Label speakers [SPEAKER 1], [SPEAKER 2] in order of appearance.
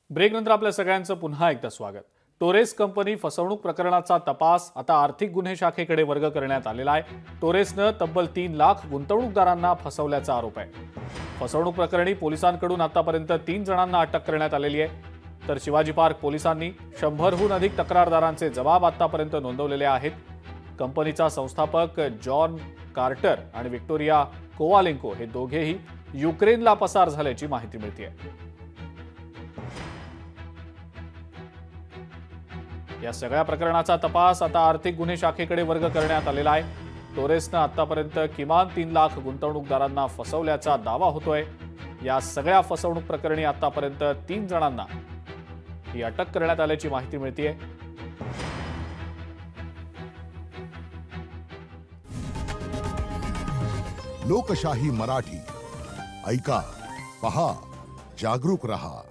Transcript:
[SPEAKER 1] ब्रेकनंतर आपल्या सगळ्यांचं पुन्हा एकदा स्वागत। टोरेस कंपनी फसवणूक प्रकरणाचा तपास आता आर्थिक गुन्हे शाखेकडे वर्ग करण्यात आलेला आहे। टोरेसनं तब्बल 3 लाख गुंतवणूकदारांना फसवल्याचा आरोप आहे। फसवणूक प्रकरणी पोलिसांकडून आतापर्यंत 3 जणांना अटक करण्यात आलेली आहे। तर शिवाजी पार्क पोलिसांनी 100हून अधिक तक्रारदारांचे जबाब आतापर्यंत नोंदवलेले आहेत। कंपनीचा संस्थापक जॉन कार्टर आणि विक्टोरिया कोवालेंको हे दोघेही युक्रेनला पसार झाल्याची माहिती मिळते। या सगळ्या प्रकरणाचा तपास आता आर्थिक गुन्हे शाखेकडे वर्ग करण्यात आलेला आहे। टोरेसनं आतापर्यंत किमान 3 लाख गुंतवणूकदारांना फसवल्याचा दावा होतोय। या सगळ्या फसवणूक प्रकरणी आतापर्यंत 3 जणांना ही अटक करण्यात आल्याची माहिती मिळते।
[SPEAKER 2] लोकशाही मराठी ऐका, पहा, जागरूक रहा।